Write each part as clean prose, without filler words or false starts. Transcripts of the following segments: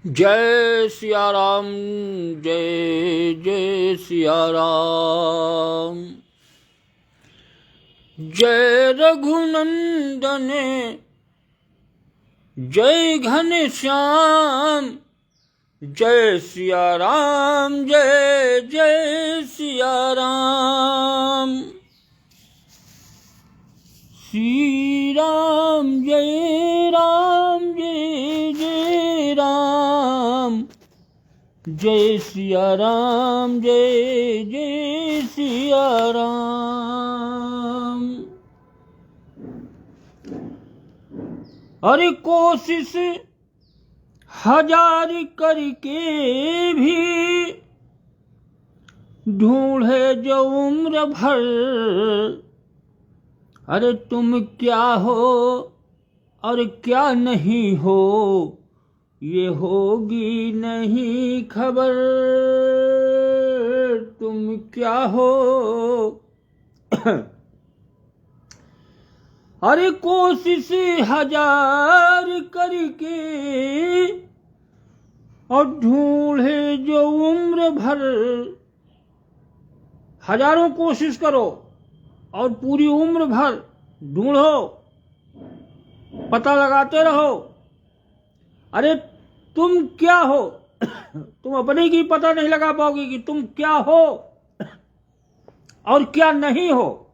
जय सिया राम। जय जय सिया राम। जय रघुनंदन जय घनश्याम। जय सिया राम जय जय सिया राम। श्री राम जय जय राम। जय सिया राम जय जय सिया राम। अरे कोशिश हजार करके भी ढूंढे जो उम्र भर। अरे तुम क्या हो और क्या नहीं हो, ये होगी नहीं खबर। तुम क्या हो अरे कोशिश हजार करके और ढूंढे जो उम्र भर। हजारों कोशिश करो और पूरी उम्र भर ढूंढो, पता लगाते रहो। अरे तुम क्या हो तुम अपने की पता नहीं लगा पाओगे कि तुम क्या हो और क्या नहीं हो।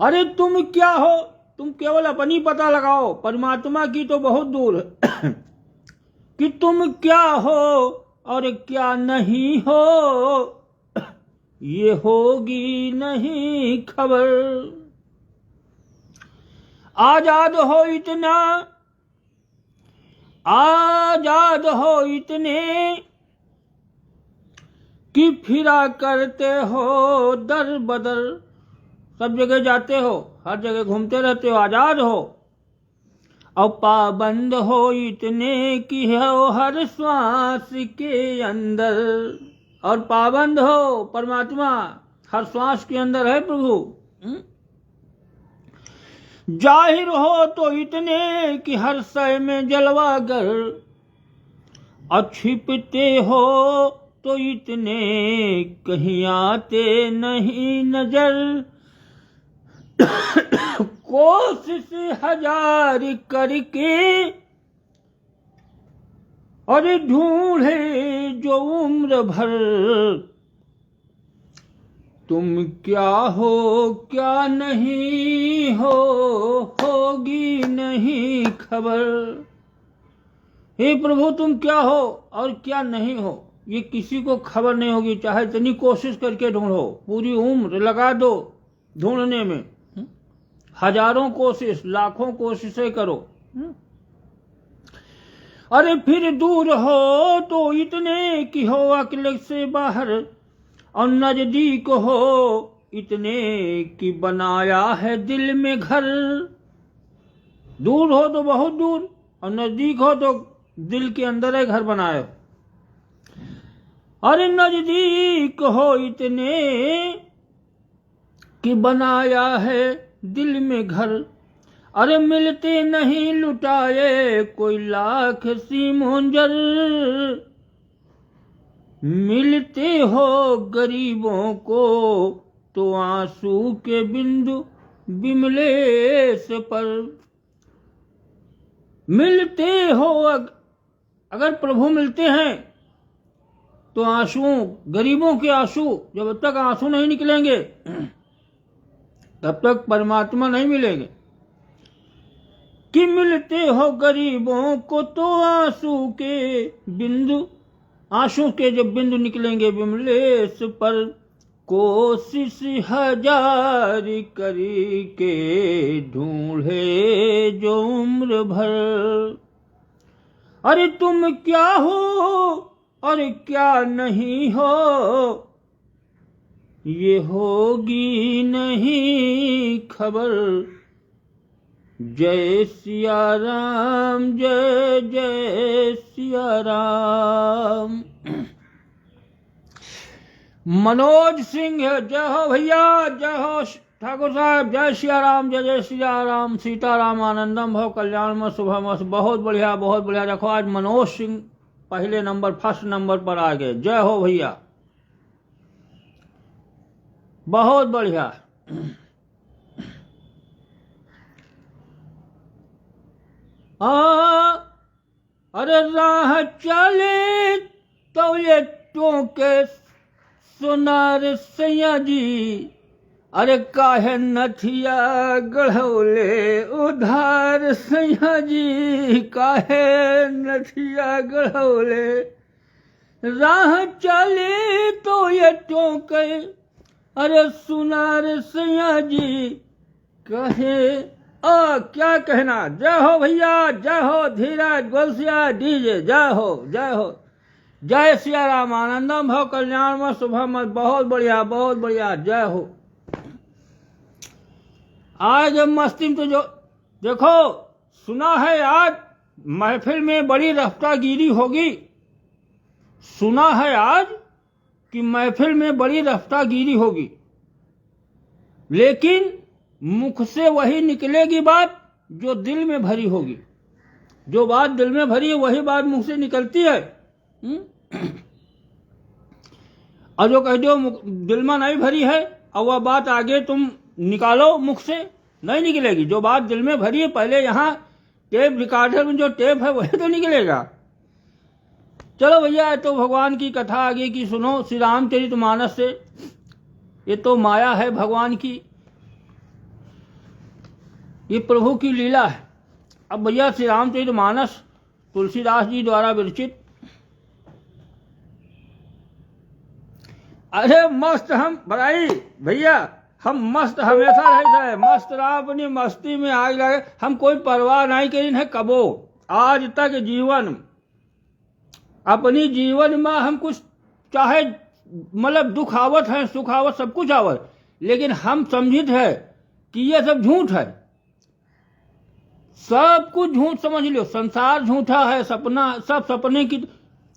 अरे तुम क्या हो, तुम केवल अपनी पता लगाओ, परमात्मा की तो बहुत दूर है कि तुम क्या हो और क्या नहीं हो, ये होगी नहीं खबर। आजाद हो इतना, आजाद हो इतने कि फिरा करते हो दर बदर। सब जगह जाते हो, हर जगह घूमते रहते हो, आजाद हो। और पाबंद हो इतने कि हो हर श्वास के अंदर। और पाबंद हो, परमात्मा हर श्वास के अंदर है प्रभु। जाहिर हो तो इतने कि हर शय में जलवागर। और छिपते हो तो इतने कहीं आते नहीं नजर। कोशिश हजार करके और ढूंढे जो उम्र भर। तुम क्या हो क्या नहीं हो, होगी नहीं खबर। हे प्रभु तुम क्या हो और क्या नहीं हो, ये किसी को खबर नहीं होगी। चाहे इतनी कोशिश करके ढूंढो, पूरी उम्र लगा दो ढूंढने में, हजारों कोशिश लाखों कोशिशें करो। अरे फिर दूर हो तो इतने कि हो अकल से बाहर। और नजदीक हो इतने कि बनाया है दिल में घर। दूर हो तो बहुत दूर, और नजदीक हो तो दिल के अंदर है घर बनाए। अरे नजदीक हो इतने कि बनाया है दिल में घर। अरे मिलते नहीं लुटाए कोई लाख सी मुंजर। मिलते हो गरीबों को तो आंसू के बिंदु बिमलेश पर। मिलते हो अगर प्रभु मिलते हैं तो आंसू, गरीबों के आंसू, जब तक आंसू नहीं निकलेंगे तब तक परमात्मा नहीं मिलेंगे। कि मिलते हो गरीबों को तो आंसू के बिंदु, आंसू के जब बिंदु निकलेंगे बिमलेश पर। कोशिश हजार करके ढूंढे जो उम्र भर। अरे तुम क्या हो और क्या नहीं हो, ये होगी नहीं खबर। जय सिया राम जय जय सिया राम। मनोज सिंह जय हो भैया, जय हो ठाकुर साहब जय सिया राम, जय जय सिया राम, सीताराम आनंदम भव कल्याण शुभम। बहुत बढ़िया बहुत बढ़िया। देखो आज मनोज सिंह पहले नंबर फर्स्ट नंबर पर आ गए। जय हो भैया, बहुत बढ़िया। अरे राह चले तो ये टोके सुनार सैया जी, अरे काहे नथिया गढ़ौले उधार सैया जी, काहे नथिया गढ़ौले। राह चले तो ये टोके अरे सुनार सैया जी, कहे क्या कहना। जय हो भैया, जय हो धीरज गोलसिया डीजे, जय हो जय हो। जय सिया राम, आनंदम भव कल्याण शुभम। बहुत बढ़िया बहुत बढ़िया, जय हो। आज मस्ती में तो जो देखो सुना है आज महफिल में बड़ी रफ्तागिरी होगी। सुना है आज कि महफिल में बड़ी रफ्तागिरी होगी, लेकिन मुख से वही निकलेगी बात जो दिल में भरी होगी। जो बात दिल में भरी है वही बात मुख से निकलती है। और जो कह दो दिल में नहीं भरी है और वह बात आगे तुम निकालो मुख से, नहीं निकलेगी। जो बात दिल में भरी है पहले यहाँ टेप रिकॉर्डर में जो टेप है वही तो निकलेगा। चलो भैया, तो भगवान की कथा आगे की सुनो श्री रामचरितमानस से। ये तो माया है भगवान की, ये प्रभु की लीला है। अब भैया श्री रामचरितमानस तुलसीदास जी द्वारा विरचित। अरे मस्त हम भाई भैया, हम मस्त हमेशा रहता है। मस्त रहा अपनी मस्ती में आग लगे, हम कोई परवाह नहीं करी है कबो आज तक जीवन। अपनी जीवन में हम कुछ चाहे मतलब दुख आवत है सुख आवत सब कुछ आवत, लेकिन हम समझित है कि ये सब झूठ है। सब कुछ झूठ समझ लो, संसार झूठा है, सपना सब सपने की।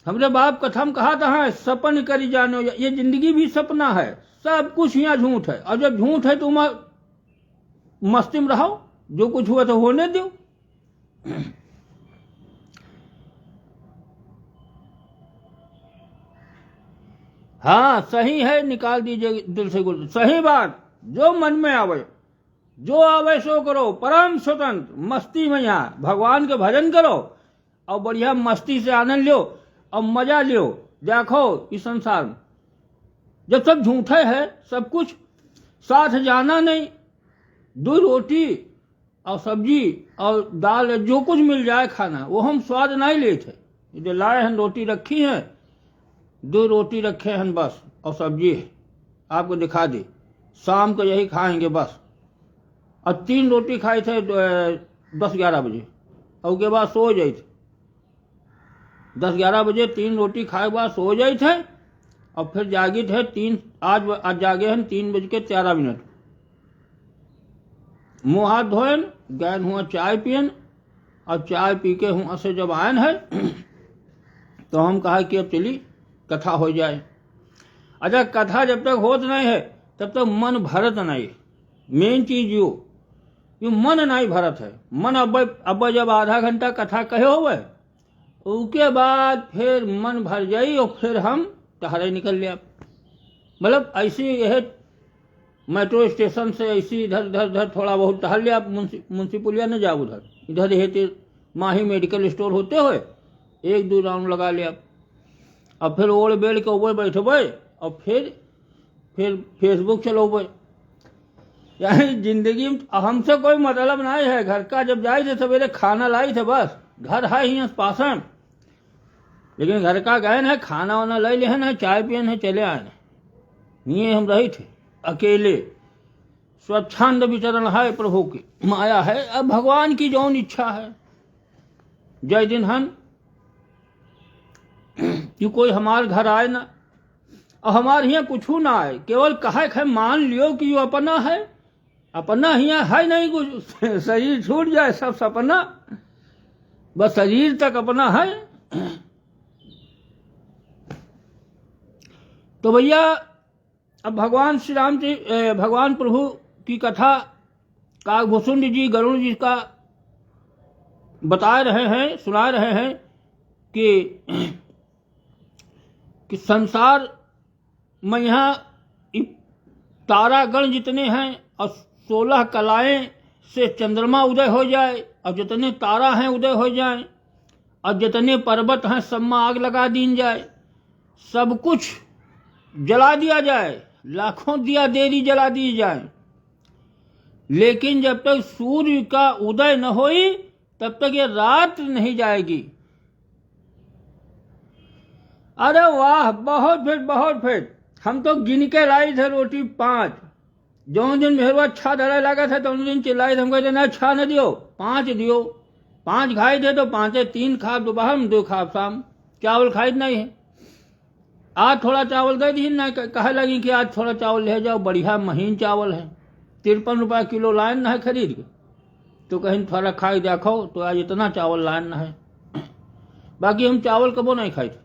हमरे बाप कथम कहा था सपन करी जानो, ये जिंदगी भी सपना है, सब कुछ यहाँ झूठ है। और जब झूठ है तो मस्ती में रहो, जो कुछ हुआ तो होने दो। हाँ सही है, निकाल दीजिए दिल से गुल। सही बात, जो मन में आवे जो आवे सो करो, परम स्वतंत्र मस्ती में यहाँ भगवान के भजन करो और बढ़िया मस्ती से आनंद लो और मजा लो। देखो इस संसार में जब सब झूठे है, सब कुछ साथ जाना नहीं, 2 रोटी और सब्जी और दाल जो कुछ मिल जाए खाना, वो हम स्वाद नहीं लेते। जो लाए हैं रोटी रखी हैं, 2 रोटी रखे हैं बस और सब्जी है, आपको दिखा दी, शाम को यही खाएंगे बस। और 3 रोटी खाए थे 10-11 बजे और उसके बाद सो जाए थे। 10-11 बजे 3 रोटी खाए के बाद सो जाए थे और फिर जागी थे आज जागे हैं 3:13। मुँह हाथ धोएन, गए हुआ चाय पियन और चाय पी के हुआ से जब आयन है तो हम कहा कि अब चली कथा हो जाए। अच्छा, कथा जब तक होत नहीं है तब तक मन भरत नहीं। मेन चीज यो मन नहीं भरत है। मन अब जब आधा घंटा कथा कहे होवे उसके बाद फिर मन भर जाई और फिर हम टहरे निकल लिया। मतलब ऐसी यह मेट्रो स्टेशन से ऐसी इधर थोड़ा बहुत टहल लिया। मुंशी पुलिया न जाओ उधर, इधर हेते माही मेडिकल स्टोर होते हुए 1-2 राउंड लगा लिया। अब फिर ओढ़ बेड़ के ऊपर बैठबे और फिर फेसबुक चलोबे। यानी जिंदगी में हमसे कोई मतलब नहीं है। घर का जब जाए थे सवेरे खाना लाई थे, बस घर है ही पास है, लेकिन घर का गए है खाना वाना ले ले है, चाय पियन है, चले आए। ये हम रही थे अकेले, स्वच्छंद विचरण है प्रभु की माया है। अब भगवान की जौन इच्छा है, जय दिन हन कि कोई हमारे घर आए ना और हमारे यहाँ कुछ ना आए, केवल कहे मान लियो कि यो अपना है। अपना यहाँ है नहीं कुछ, शरीर छूट जाए सब सपना, बस शरीर तक अपना है। तो भैया अब भगवान श्री राम जी भगवान प्रभु की कथा काकभूषुंड जी गरुड़ जी का बता रहे हैं, सुना रहे हैं कि संसार में यहाँ तारागण जितने हैं और 16 कलाएं से चंद्रमा उदय हो जाए और जितने तारा हैं उदय हो जाए और जितने पर्वत हैं सब में आग लगा दी जाए, सब कुछ जला दिया जाए, लाखों दिया देरी जला दी जाए, लेकिन जब तक सूर्य का उदय न होई तब तक ये रात नहीं जाएगी। अरे वाह, बहुत फिर हम तो गिन के लाई थे रोटी 5। जो दिन मेहरवा अच्छा धड़ा लगा था तो उन दिन चिल्लाई थे, हम कहते ना अच्छा न दियो, 5 दियो। 5 खाई थे तो 5 3 खा दोपहर में 2 खा शाम, चावल खाई नहीं है। आज थोड़ा चावल दे दी ना, कहे लगी कि आज थोड़ा चावल ले जाओ, बढ़िया महीन चावल है, 53 रुपये किलो लाइन न है खरीद के, तो कहीं थोड़ा खाई देखो तो आज इतना चावल लाइन न है। बाकी हम चावल कबो नहीं खाए थे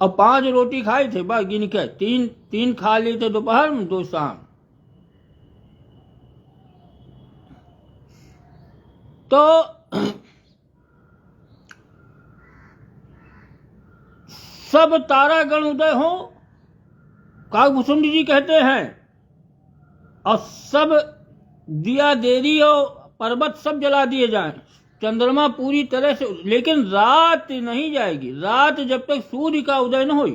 और 5 रोटी खाई थे बस गिन के, 3 खा ली थे दोपहर में 2 शाम। तो सब तारागण उदय हो, काकभूषुंड जी कहते हैं, और सब दिया देरी और पर्वत सब जला दिए जाएं, चंद्रमा पूरी तरह से, लेकिन रात नहीं जाएगी। रात जब तक सूर्य का उदय न हो।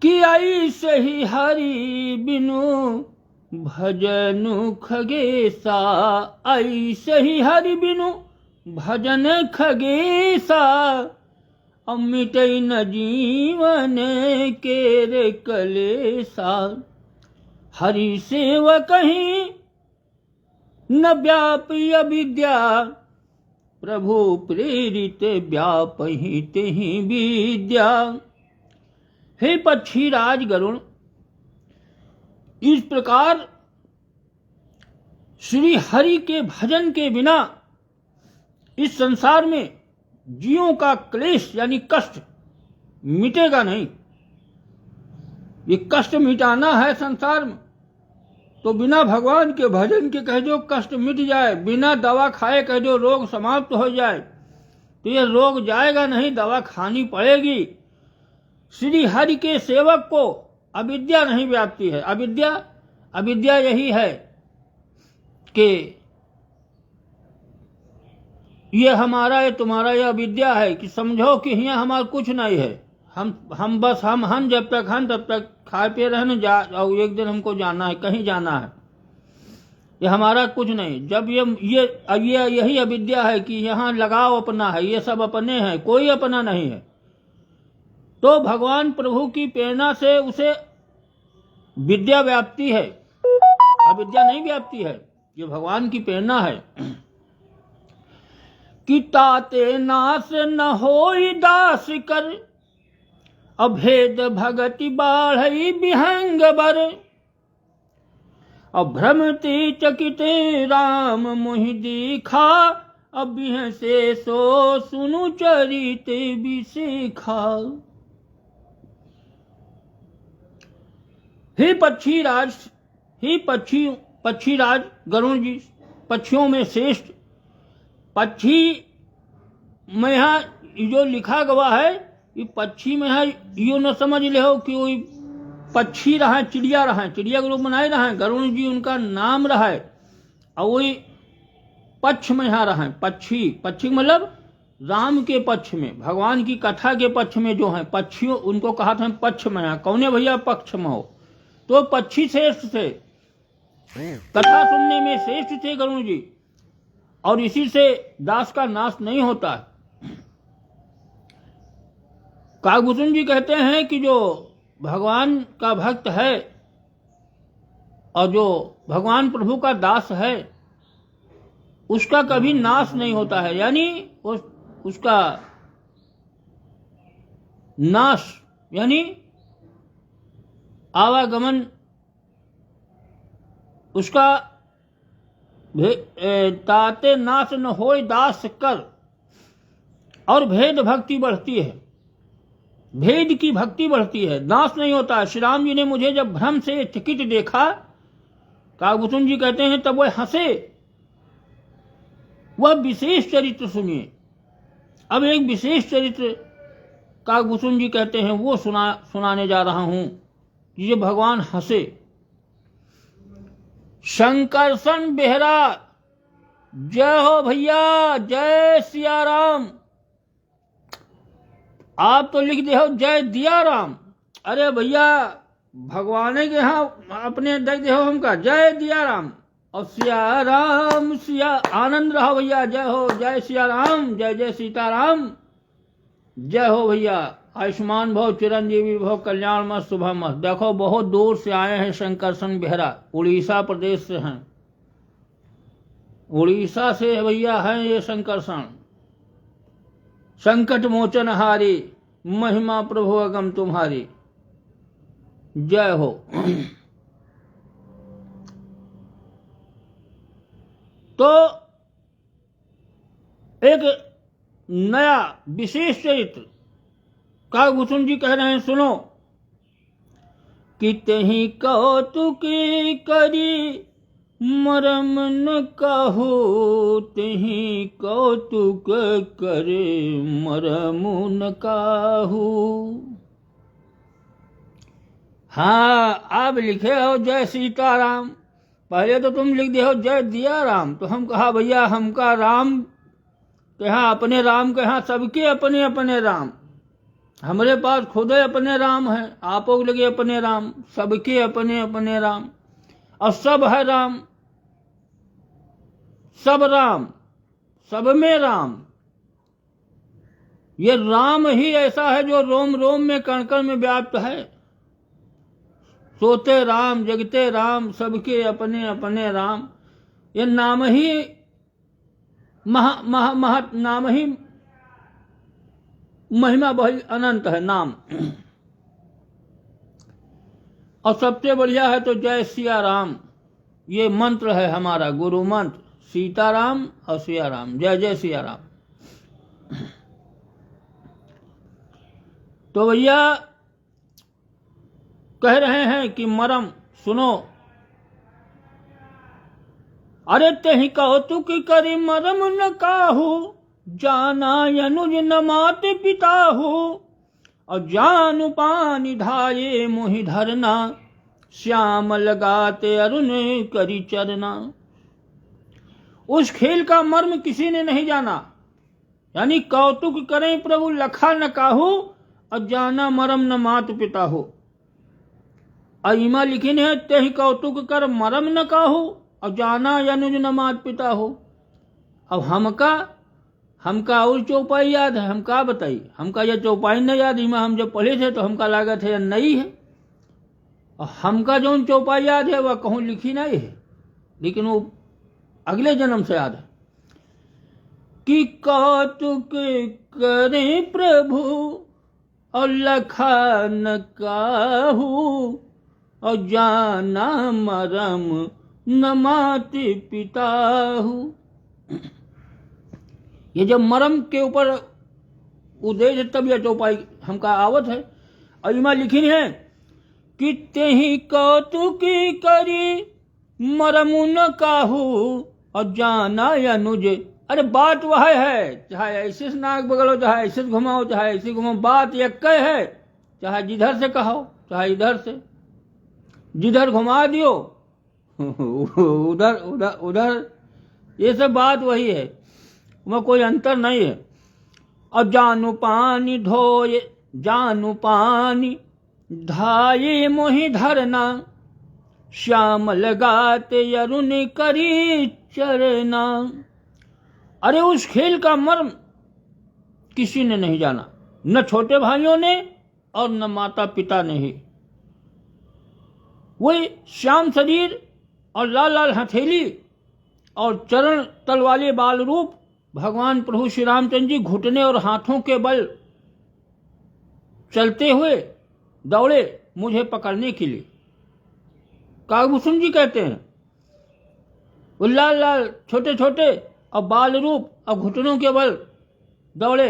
कि आई सही हरि बिनु भजनु खगेसा, आई सही हरि बिनु भजन खगेसा, अमिटई न जीवन केरे कलेसा, हरि सेवा कहीं न व्यापी अविद्या, प्रभु प्रेरित व्यापही तेहि विद्या। हे पक्षी राज गरुण, इस प्रकार श्री हरि के भजन के बिना इस संसार में जीवों का क्लेश यानी कष्ट मिटेगा नहीं। ये कष्ट मिटाना है संसार में तो बिना भगवान के भजन के कह दो कष्ट मिट जाए, बिना दवा खाए कह दो रोग समाप्त हो जाए, तो ये रोग जाएगा नहीं, दवा खानी पड़ेगी। श्री हरि के सेवक को अविद्या नहीं व्याप्ति है। अविद्या यही है कि ये हमारा ये तुम्हारा, यह अविद्या है कि समझो कि यहाँ हमारा कुछ नहीं है, हम बस हम जब तक हम तब तक खाए पिए रहने जा, और एक दिन हमको जाना है, कहीं जाना है, ये हमारा कुछ नहीं। जब ये यही अविद्या है कि यहाँ लगाव अपना है, ये सब अपने हैं, कोई अपना नहीं है, तो भगवान प्रभु की प्रेरणा से उसे विद्या व्याप्ति है, अविद्या नहीं व्याप्ति है, ये भगवान की प्रेरणा है। कि ताते नाश न होई दास कर, अभेद भगति बाढ़ई विहंग बर, अभ्रमति चकिते राम मोहि देखा, अबिह से सो सुनु चरित विशेखा। हे पक्षी राज गरुण जी, पक्षियों में श्रेष्ठ पक्षी में यहाँ जो लिखा गवा है, ये पक्षी में है, यो न समझ ले हो कि वही पक्षी रहा, चिड़िया रहा, चिड़िया के रूप में नहीं रहा, गरुण जी उनका नाम रहा है, और वही पक्ष में यहाँ रहा। पक्षी मतलब राम के पक्ष में, भगवान की कथा के पक्ष में जो है पक्षियों, उनको कहा था पक्ष में। यहाँ कौने भैया पक्ष में हो, तो पक्षी श्रेष्ठ थे, कथा सुनने में श्रेष्ठ थे गरुण जी, और इसी से दास का नाश नहीं होता। काकभूषुंड जी कहते हैं कि जो भगवान का भक्त है और जो भगवान प्रभु का दास है, उसका कभी नाश नहीं होता है, यानी उसका नाश यानी आवागमन, उसका ताते नाश न होय दास कर, और भेद भक्ति बढ़ती है। भेद की भक्ति बढ़ती है, नाश नहीं होता। श्री राम जी ने मुझे जब भ्रम से चकित देखा, काकभूषण जी कहते हैं, तब वह हंसे। वह विशेष चरित्र सुनिए। अब एक विशेष चरित्र काकभूषण जी कहते हैं वो सुनाने जा रहा हूं, ये भगवान हंसे। शंकरसन बेहरा, जय हो भैया, जय सिया राम। आप तो लिख दे हो जय दिया राम। अरे भैया, भगवान के यहाँ अपने देख दे हो हमका जय दिया राम। और सिया राम, सिया आनंद रहो भैया, जय हो, जय सिया राम, जय जय सीताराम, जय हो भैया। आयुष्मान भव, चिरंजीवी भव, कल्याण मस्त, शुभ मस्त। देखो बहुत दूर से आए हैं शंकरसन बेहरा, उड़ीसा प्रदेश से हैं, उड़ीसा से भैया हैं ये शंकरसन। संकट मोचन हारी, महिमा प्रभु अगम तुम्हारी, जय हो। तो एक नया विशेष चरित्र काकभूषण जी कह रहे हैं, सुनो। कितहि कौतुक करी मरम न कहू, तिहि कौतुक करे मरम न काहू। हाँ, आप लिखे हो जय सीताराम, पहले तो तुम लिख दे हो जय दिया राम। तो हम कहा भैया हमका राम के यहाँ अपने राम के यहाँ सबके अपने अपने राम, हमारे पास खुद अपने राम है, आपो लगे अपने राम, सबके अपने अपने राम, और सब है राम, सब राम, सब में राम। ये राम ही ऐसा है जो रोम रोम में कण कण में व्याप्त है। सोते राम, जगते राम, सबके अपने अपने राम। ये नाम ही नाम ही महिमा बहुत अनंत है नाम। और सबसे बढ़िया है तो जय सिया राम, ये मंत्र है हमारा गुरु मंत्र, सीताराम और सिया राम, जय जय सिया राम। तो भैया कह रहे हैं कि मरम सुनो। अरे तेहि कौतुक करी मरम न काहू, जाना अनुज न मात पिताहू। और जानु पानी धाये मोहि धरना, श्याम लगाते अरुण करी चरना। उस खेल का मर्म किसी ने नहीं जाना, यानी कौतुक करें प्रभु लखा न काहू, और जाना मरम न मात पिता हो। अहिमा लिखी है तेहि कौतुक कर मरम न काहू, और जाना अनुज न मात पिता हो। अब हमका और चौपाई याद है, हम का बताइए, हमका यह चौपाई नहीं याद। इमा हम जब पढ़े थे तो हमका लागत है नई है, और हमका जो चौपाई याद है वह कहूँ लिखी नहीं है, लेकिन वो अगले जन्म से याद है। कि कौतुक करे प्रभु और लखा न काहू, और जाना मरम न माते पिताहू। ये जब मरम के ऊपर उदय तब यह चौपाई हमका आवत है। अइमा लिखी है कि तेहि कौतुक करी मरम न काहू, और जाना अनुज। अरे बात वह है, चाहे ऐसे से नाक बगलो, चाहे ऐसे से घुमाओ, चाहे ऐसे घुमाओ, बात एक है। चाहे जिधर से कहो, चाहे इधर से, जिधर घुमा दियो उधर उधर उधर, ये सब बात वही है, वह कोई अंतर नहीं है। और जानु पानी धोए, जानु पानी धाये मोहि धरना, श्याम लगाते अरुण करी चरना। अरे उस खेल का मर्म किसी ने नहीं जाना, न छोटे भाइयों ने और न माता पिता ने ही। वही श्याम शरीर और लाल लाल हथेली और चरण तल वाले बाल रूप भगवान प्रभु श्री रामचंद्र जी घुटने और हाथों के बल चलते हुए दौड़े मुझे पकड़ने के लिए। काकभूषण जी कहते हैं वो लाल लाल छोटे छोटे और बाल रूप और घुटनों के बल दौड़े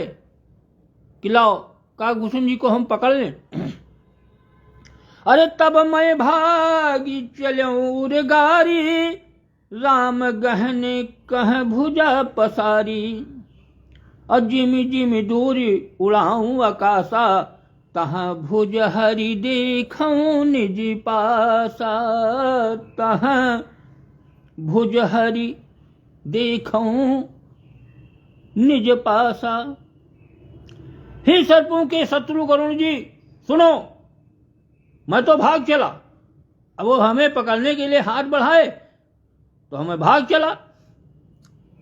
कि लाओ काकभूषण जी को हम पकड़ लें। अरे तब मैं भागी चलूं रे गारी, राम गहने कह भुजा पसारी। और जिमी जिमी दूरी उड़ाऊं आकाशा, तहाँ भुज हरि देखूं निज पासा। तहाँ भुज हरि देखूं निज पासा। हे सर्पों के शत्रु गरुण जी सुनो, मैं तो भाग चला। अब वो हमें पकड़ने के लिए हाथ बढ़ाए तो हमें भाग चला,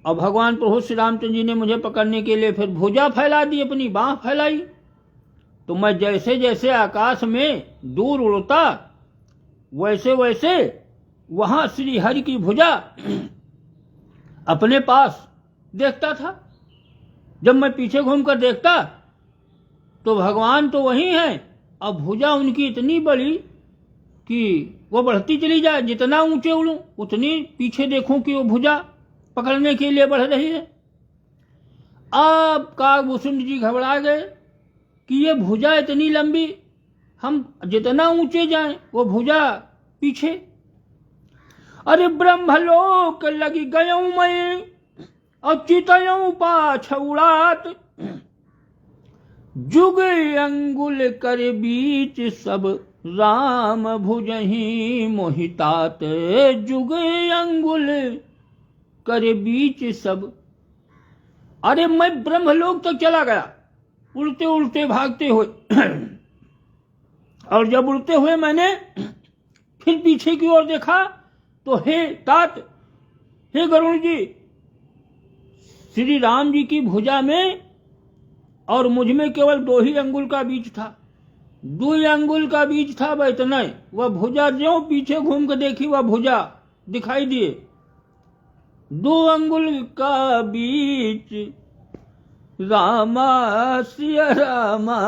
और भगवान प्रभु श्री रामचंद्र जी ने मुझे पकड़ने के लिए फिर भुजा फैला दी, अपनी बांह फैलाई। तो मैं जैसे जैसे आकाश में दूर उड़ता, वैसे वैसे वहां श्री हरि की भुजा अपने पास देखता था। जब मैं पीछे घूमकर देखता तो भगवान तो वही हैं, अब भुजा उनकी इतनी बड़ी कि वो बढ़ती चली जाए। जितना ऊंचे उड़ूं उतनी पीछे देखूं कि वो भुजा पकड़ने के लिए बढ़ रही है। अब काकभूषण जी घबरा गए कि ये भुजा इतनी लंबी, हम जितना ऊंचे जाएं वो भुजा पीछे। अरे ब्रह्मलोक लगी गयूं मैं, और चितयूं पाछ उड़ात। जुग अंगुल कर बीच सब राम भुजहि मोहितात। जुग अंगुल कर बीच सब। अरे मैं ब्रह्मलोक तक चला गया उड़ते उड़ते भागते हुए। और जब उड़ते हुए मैंने फिर पीछे की ओर देखा तो हे तात, हे गरुण जी, श्री राम जी की भुजा में और मुझ में केवल 2 ही अंगुल का बीच था। 2 अंगुल का बीच था, वह इतना ही। वह भुजा ज्यों पीछे घूम कर देखी, वह भुजा दिखाई दिए। 2 अंगुल का बीच रामा सिया रामा।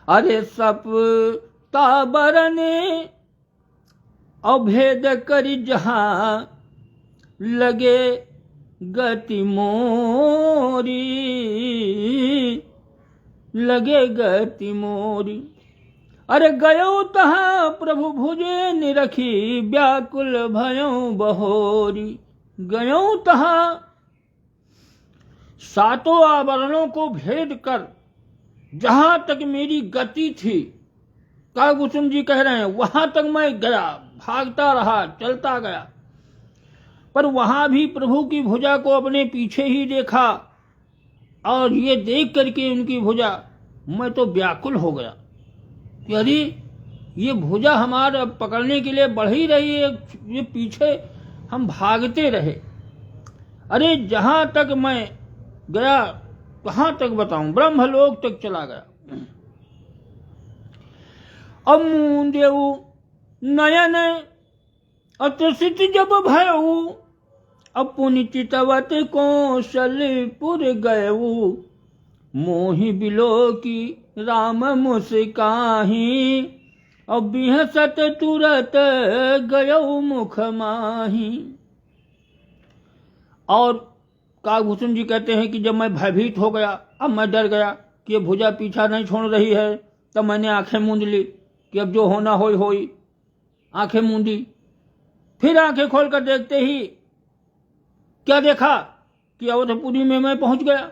अरे सप ताबरने अभेद करी जहां, लगे गति मोरी। लगे गति मोरी। अरे गयो तहाँ प्रभु भुजे निरखी, व्याकुल भयों बहोरी। गयो तहाँ 7 आवरणों को भेद कर जहां तक मेरी गति थी, काकभूषण जी कह रहे हैं, वहां तक मैं गया, भागता रहा, चलता गया। पर वहां भी प्रभु की भुजा को अपने पीछे ही देखा, और ये देख करके उनकी भुजा मैं तो व्याकुल हो गया कि अरे ये भुजा हमारा पकड़ने के लिए बढ़ ही रही है, ये पीछे हम भागते रहे। अरे जहां तक मैं गया कहां तक बताऊं, ब्रह्मलोक तक चला गया। अब मूंदेऊ नयन अत्रसित जब भयऊ, अपुनि चितवत कौशलपुर गयऊ। मोहि बिलो की राम मुस्काही, और बिहसत तुरत गयऊ मुख माही। और काकभूषण जी कहते हैं कि जब मैं भयभीत हो गया, अब मैं डर गया कि ये भुजा पीछा नहीं छोड़ रही है, तब मैंने आंखें मूंद ली कि अब जो होना होई होई। आंखें मूंदी, फिर आंखें खोलकर देखते ही क्या देखा कि अवधपुरी में मैं पहुंच गया।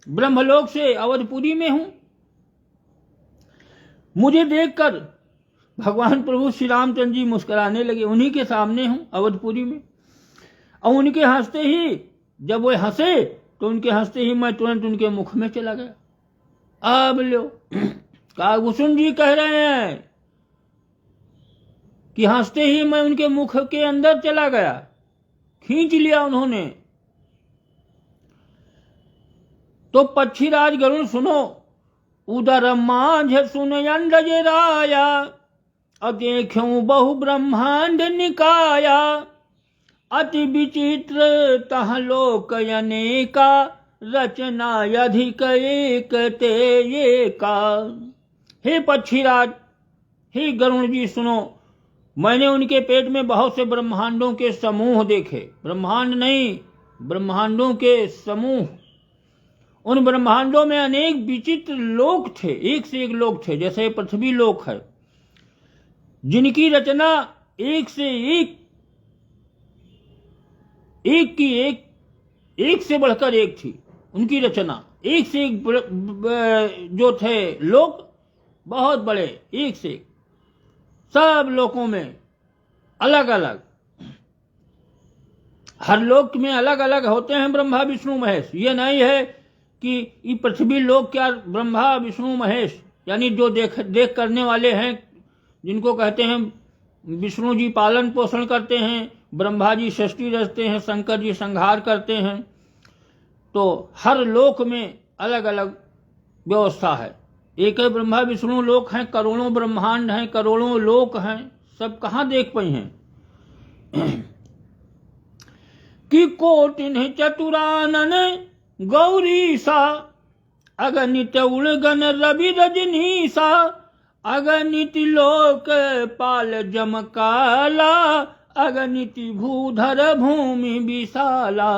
ब्रह्मलोक से अवधपुरी में हूं। मुझे देखकर भगवान प्रभु श्री रामचंद्र जी मुस्कुराने लगे। उन्हीं के सामने हूं अवधपुरी में, और उनके हंसते ही, जब वो हंसे तो उनके हंसते ही मैं तुरंत उनके मुख में चला गया। अब लो, काकभूषण जी कह रहे हैं कि हंसते ही मैं उनके मुख के अंदर चला गया, खींच लिया उन्होंने। तो पक्षीराज गरुण सुनो, उदर मांझ सुन अंडज राया, अदेख्यूं बहु ब्रह्मांड निकाया। अति विचित्र तह लोक अनेका, रचना अधिक एक ते एका। हे पक्षीराज, हे गरुण जी सुनो, मैंने उनके पेट में बहुत से ब्रह्मांडों के समूह देखे। ब्रह्मांड नहीं, ब्रह्मांडों के समूह। उन ब्रह्मांडों में अनेक विचित्र लोक थे, एक से एक लोक थे, जैसे पृथ्वी लोक है, जिनकी रचना एक से एक से बढ़कर एक थी। उनकी रचना एक से एक जो थे लोक बहुत बड़े, एक से एक, सब लोकों में अलग अलग, हर लोक में अलग अलग होते हैं ब्रह्मा विष्णु महेश। ये नहीं है कि ये पृथ्वी लोक क्या ब्रह्मा विष्णु महेश यानी जो देख करने वाले हैं, जिनको कहते हैं विष्णु जी पालन पोषण करते हैं, ब्रह्मा जी सृष्टि रचते हैं, शंकर जी संहार करते हैं। तो हर लोक में अलग अलग व्यवस्था है। एक है ब्रह्मा विष्णु लोक हैं, करोड़ों ब्रह्मांड हैं, करोड़ों लोक हैं, सब कहाँ देख पाई हैं। कि कोटिन चतुरानन गौरी सा, अगणित उड़गन रवि रजनी सा, अगणित लोक पाल जम काला, अगणित भूधर भूमि विशाला।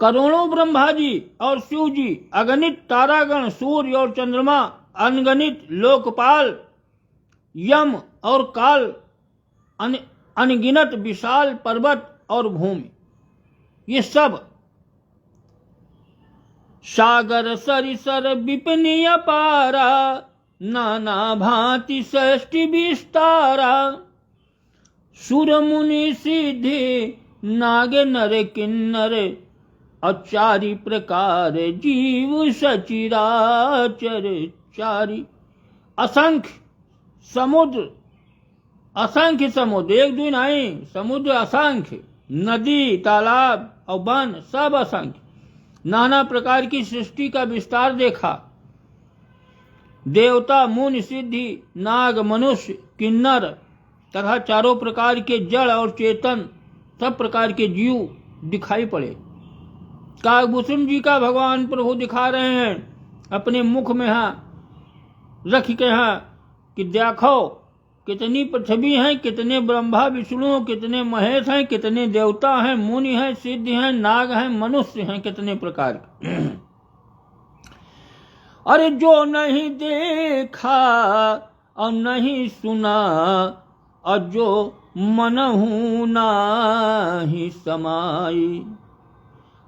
करोड़ों ब्रह्मा जी और शिव जी, अगणित तारागण, सूर्य और चंद्रमा, अनगणित लोकपाल, यम और काल, अनगिनत विशाल पर्वत और भूमि, ये सब, सागर सरिसर विपिन अपारा, नाना भांति सृष्टि विस्तारा, सुर मुनि सिद्धि नाग नर किन्नर, अचारी प्रकार जीव सचिराचर चारी। असंख्य समुद्र, असंख्य समुद्र, एक दो नहीं, समुद्र असंख्य, नदी तालाब और वन सब असंख्य, नाना प्रकार की सृष्टि का विस्तार देखा। देवता मुनि सिद्धि नाग मनुष्य किन्नर तथा चारों प्रकार के जड़ और चेतन सब प्रकार के जीव दिखाई पड़े। काकभूषण जी का भगवान प्रभु दिखा रहे हैं अपने मुख में रख के कि देखो कितनी पृथ्वी हैं, कितने ब्रह्मा विष्णु, कितने महेश हैं, कितने देवता हैं, मुनि हैं, सिद्ध हैं, नाग हैं, मनुष्य हैं, कितने प्रकार के। अरे जो नहीं देखा और नहीं सुना, और जो मनहु नाही समाई,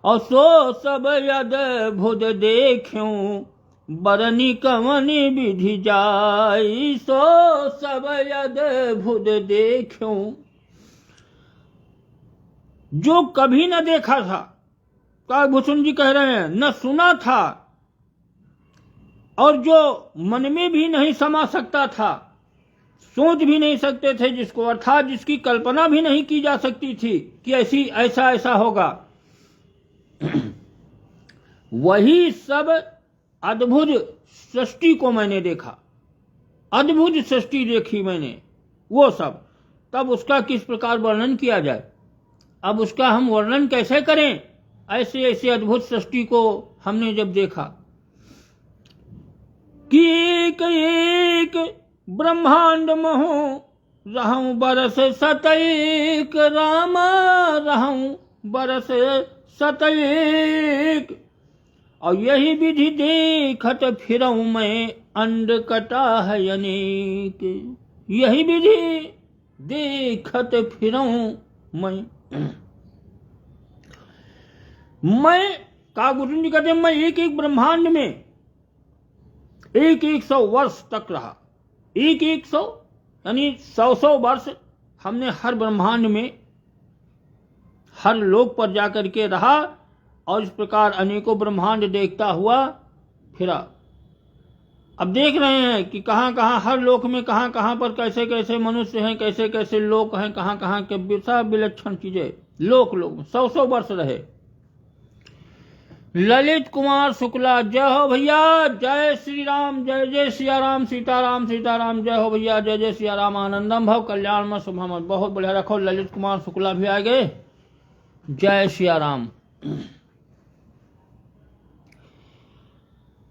और सो सब अद्भुत देखूं, बरनी कवनी विधि जाई, सो सब अद्भुत देखूं। जो कभी न देखा था, काकभूषण जी कह रहे हैं, न सुना था, और जो मन में भी नहीं समा सकता था, सोच भी नहीं सकते थे जिसको, अर्थात जिसकी कल्पना भी नहीं की जा सकती थी कि ऐसा होगा, वही सब अद्भुत सृष्टि को मैंने देखा, अद्भुत सृष्टि देखी मैंने, वो सब। तब उसका किस प्रकार वर्णन किया जाए, अब उसका हम वर्णन कैसे करें। ऐसे अद्भुत सृष्टि को हमने जब देखा कि एक एक ब्रह्मांड महु रहूं बरस सतैक, रामा रहूं बरस सतैक, और यही विधि देखत फिरऊं मैं, अंड कटा है अनेक, यही विधि देखत फिरऊं मैं। काकभूषण जी कहते हैं, मैं एक एक ब्रह्मांड में 100 वर्ष तक रहा, 100 यानी 100 वर्ष हमने हर ब्रह्मांड में, हर लोक पर जाकर के रहा, और इस प्रकार अनेकों ब्रह्मांड देखता हुआ फिरा। अब देख रहे हैं कि कहां कहां हर लोक में कहां कहां पर कैसे कैसे मनुष्य हैं, कैसे कैसे लोक हैं, कहां कहां के सब विलक्षण चीजें लोक 100 वर्ष रहे। ललित कुमार शुक्ला, जय हो भैया, जय श्री राम, जय जय सिया राम, सीताराम सीताराम, जय हो भैया, जय जय सिया राम, आनंदम भव कल्याण में शुभम। बहुत बढ़िया रखो, ललित कुमार शुक्ला भी आ गए, जय सिया राम।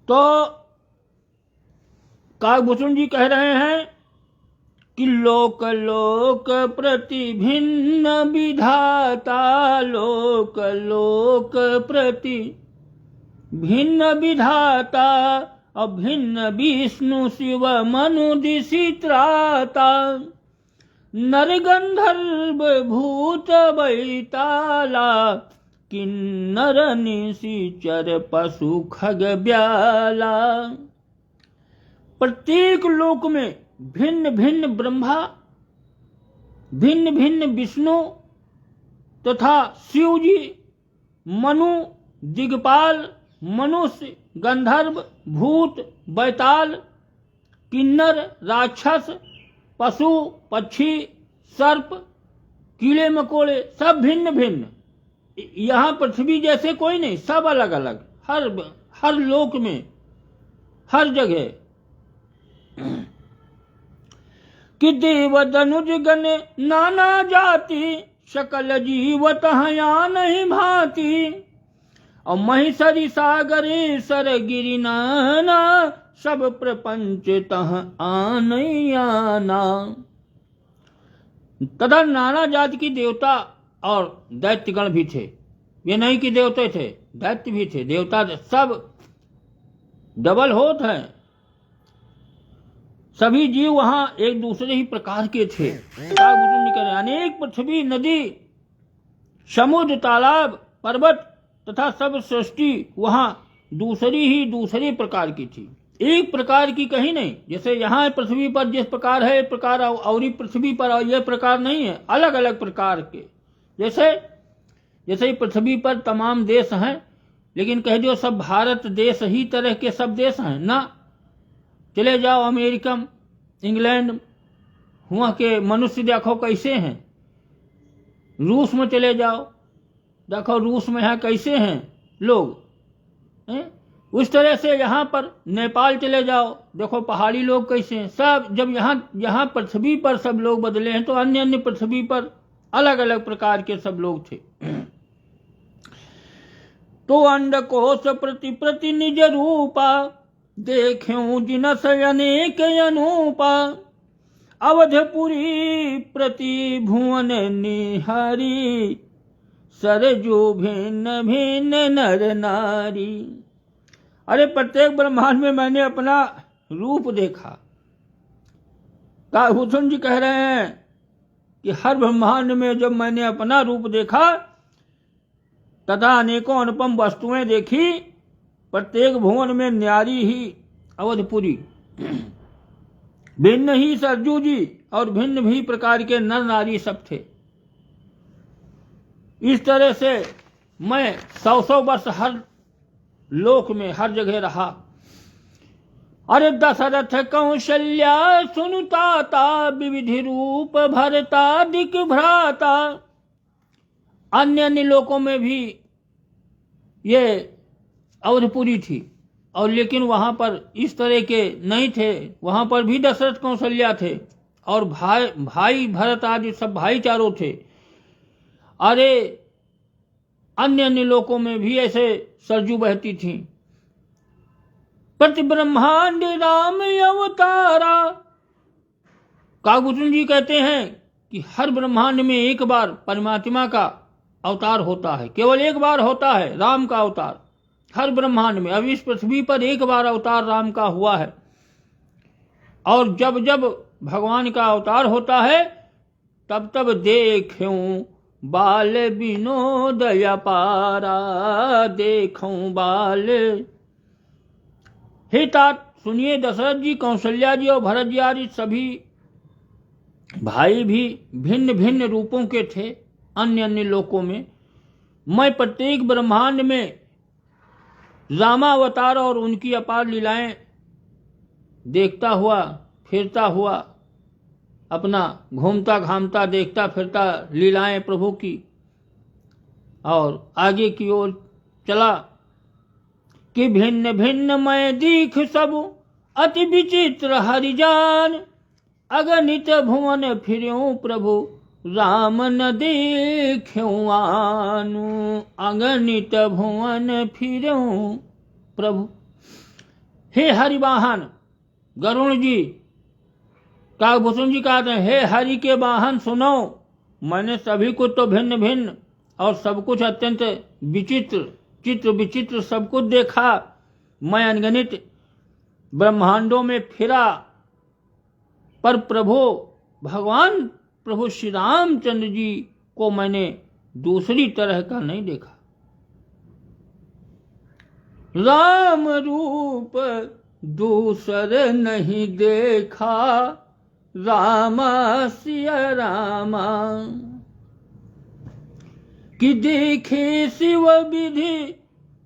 तो काकभूषण जी कह रहे हैं कि लोक लोक प्रति भिन्न विधाता, लोक लोक प्रति भिन्न विधाता और भिन्न विष्णु शिव मनु दिशि त्राता, नर गंधर्व भूत बैताला, किन्नर निशिचर पशु खग ब्याला। प्रत्येक लोक में भिन्न भिन्न ब्रह्मा, भिन्न भिन्न विष्णु तथा शिव जी, मनु, दिग्पाल, मनुष्य, गंधर्व, भूत, बैताल, किन्नर, राक्षस, पशु, पक्षी, सर्प, कीड़े मकोड़े, सब भिन्न भिन्न। यहाँ पृथ्वी जैसे कोई नहीं, सब अलग अलग, हर लोक में, हर जगह। कि देव दनुज गण नाना जाति, सकल जीव तहया नहीं भांति। और महिषरी सागरे सर गिरि नाना, सब प्रपंच तह आन आना। तथा नाना जाति की देवता और दैत्यगण भी थे। ये नहीं कि देवते थे, दैत्य भी थे, देवता सब डबल होत हैं। सभी जीव वहां एक दूसरे ही प्रकार के थे। अनेक पृथ्वी, नदी, समुद्र, तालाब, पर्वत तथा सब सृष्टि वहां दूसरी प्रकार की थी, एक प्रकार की कहीं नहीं। जैसे यहाँ पृथ्वी पर जिस प्रकार है प्रकार और पृथ्वी पर यह प्रकार नहीं है, अलग अलग प्रकार के। जैसे पृथ्वी पर तमाम देश हैं, लेकिन कह दो सब भारत देश ही तरह के सब देश हैं ना। चले जाओ अमेरिका, इंग्लैंड, वहाँ के मनुष्य देखो कैसे हैं। रूस में चले जाओ, देखो रूस में है कैसे हैं लोग। उस तरह से यहाँ पर नेपाल चले जाओ, देखो पहाड़ी लोग कैसे हैं। सब जब यहाँ पृथ्वी पर सब लोग बदले हैं, तो अन्य अन्य पृथ्वी पर अलग अलग प्रकार के सब लोग थे। तो अंडकोश प्रति प्रति निज रूपा, देख्यूं जिनस अनेक अनूपा। अवधपुरी प्रति भुवन निहारी, सरजू भिन्न भिन्न नर नारी। अरे प्रत्येक ब्रह्मांड में मैंने अपना रूप देखा। काभूषण जी कह रहे हैं कि हर ब्रह्मांड में जब मैंने अपना रूप देखा तथा अनेकों अनुपम वस्तुएं देखी, प्रत्येक भुवन में न्यारी ही अवधपुरी, भिन्न ही सरजू जी और भिन्न भी प्रकार के नर नारी सब थे। इस तरह से मैं 100 वर्ष हर लोक में हर जगह रहा। अरे दशरथ कौशल्या सुनुता ता, विविधि रूप भरता दिक भ्राता। अन्य अन्य लोकों में भी ये अवधपुरी थी, और लेकिन वहां पर इस तरह के नहीं थे। वहां पर भी दशरथ कौशल्या थे और भाई भरत आदि सब भाईचारों थे। अरे अन्य अन्य लोकों में भी ऐसे सरजू बहती थी। प्रति ब्रह्मांड राम अवतारा। कागभूषण जी कहते हैं कि हर ब्रह्मांड में एक बार परमात्मा का अवतार होता है, केवल एक बार होता है राम का अवतार हर ब्रह्मांड में। अब इस पृथ्वी पर एक बार अवतार राम का हुआ है, और जब जब भगवान का अवतार होता है तब तब देखूं बाल विनोद अपारा, देखूं बाल। हे तात सुनिए, दशरथ जी, कौशल्या जी और भरत जी आदि सभी भाई भी भिन्न भिन्न रूपों के थे अन्य अन्य लोकों में। मैं प्रत्येक ब्रह्मांड में रामावतार और उनकी अपार लीलाएं देखता हुआ फिरता हुआ, अपना घूमता घामता देखता फिरता लीलाएं प्रभु की, और आगे की ओर चला कि भिन्न भिन्न मैं दीख सब अति विचित्र हरिजान। अगणित भुवन फिर्यूं प्रभु राम न देखूं आनु। अगणित भुवन फिर्यूं प्रभु। हे हरिवाहन गरुण जी, काकभूषण जी कहते हैं, हे हरि के वाहन सुनो, मैंने सभी कुछ तो भिन्न भिन्न और सब कुछ अत्यंत विचित्र चित्र विचित्र सब कुछ देखा, मैं अनगिनत ब्रह्मांडों में फिरा, पर भगवान प्रभु श्री रामचंद्र जी को मैंने दूसरी तरह का नहीं देखा। राम रूप दूसर नहीं देखा, रामा सिया रामा। कि देखे शिव विधि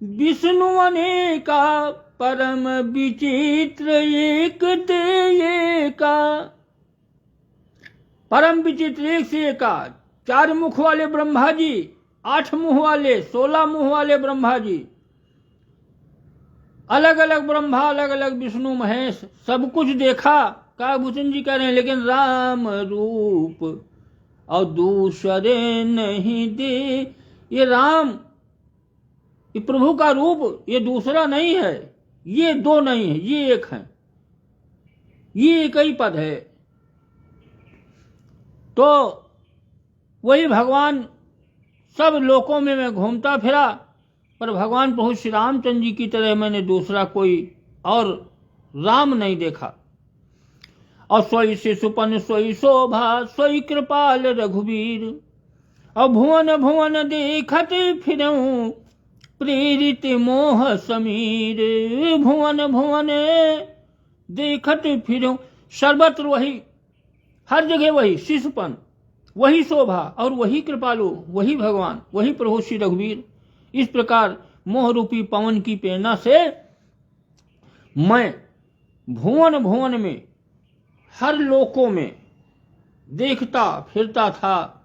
विष्णु अनेका, परम विचित्र एक ते एका। परम विचित्र एक से एका, 4 मुख वाले ब्रह्मा जी, 8 मुख वाले, 16 मुख वाले ब्रह्मा जी, अलग अलग ब्रह्मा, अलग अलग विष्णु महेश, सब कुछ देखा। काभूषण जी कह रहे हैं, लेकिन राम रूप और दूसरे नहीं दे। ये राम, ये प्रभु का रूप, ये दूसरा नहीं है, ये दो नहीं है, ये एक है, ये एक ही पद है। तो वही भगवान सब लोकों में मैं घूमता फिरा, पर भगवान प्रभु श्री रामचंद्र जी की तरह मैंने दूसरा कोई और राम नहीं देखा। और सोई शिशुपन सोई शोभा, सोई कृपाल रघुवीर। और भुवन भुवन देखत फिरऊं, प्रेरित मोह समीर। भुवन भुवन देखत फिरऊं, सर्वत्र वही, हर जगह वही शिशुपन, वही शोभा और वही कृपालु, वही भगवान, वही प्रभु श्री रघुवीर। इस प्रकार मोह रूपी पवन की प्रेरणा से मैं भुवन भुवन में, हर लोकों में देखता फिरता था।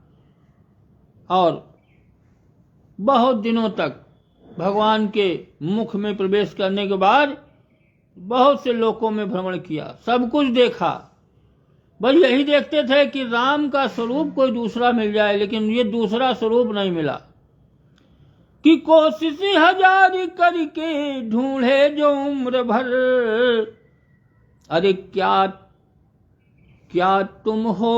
और बहुत दिनों तक भगवान के मुख में प्रवेश करने के बाद बहुत से लोकों में भ्रमण किया, सब कुछ देखा। बस यही देखते थे कि राम का स्वरूप कोई दूसरा मिल जाए, लेकिन ये दूसरा स्वरूप नहीं मिला। कि कोशिश हजार करके ढूंढे जो उम्र भर, अरे क्या क्या तुम हो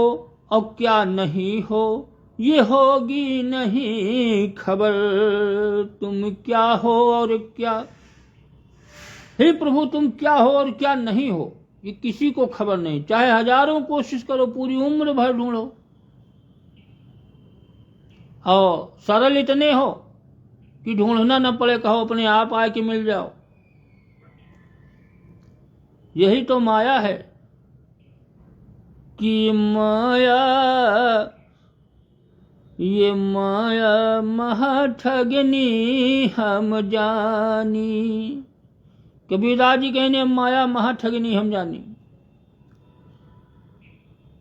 और क्या नहीं हो, ये होगी नहीं खबर। तुम क्या हो और क्या, हे प्रभु तुम क्या हो और क्या नहीं हो, ये किसी को खबर नहीं। चाहे हजारों कोशिश करो, पूरी उम्र भर ढूंढो, और सरल इतने हो कि ढूंढना न पड़े, कहो अपने आप आए कि मिल जाओ। यही तो माया है कि माया, ये माया महाठगनी हम जानी। कबीरदास जी कहने माया महाठगनी हम जानी।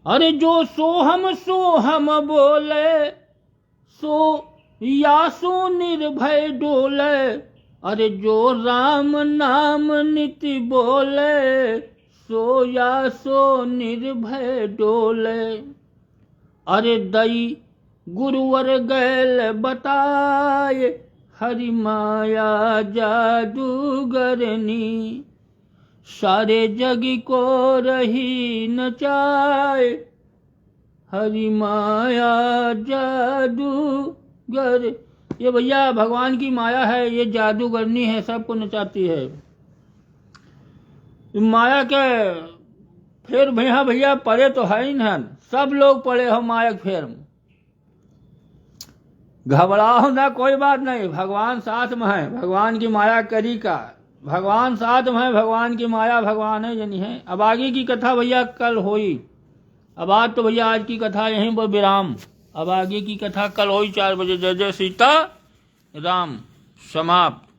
अरे जो सो हम बोले, सो या सो निर्भय डोले। अरे जो राम नाम नित्य बोले, सो या सो निर्भय डोले। अरे दई गुरुवर गैल बताए, हरि माया जादूगरनी। सारे जग को रही नचाए, हरि माया जादूगर। ये भैया भगवान की माया है, ये जादूगरनी है, सबको नचाती है। माया के फेर भैया पड़े तो है ही नहीं, सब लोग पड़े हो माया फेर में। घबराओ ना, कोई बात नहीं, भगवान साथ में है। भगवान की माया करी का, भगवान साथ में है, भगवान की माया भगवान है जनी है। अब आगे की कथा भैया कल होई। अब आज तो भैया आज की कथा यहीं पर विराम। अब आगे की कथा कल होई 4 बजे। जय जय सीता राम। समाप्त।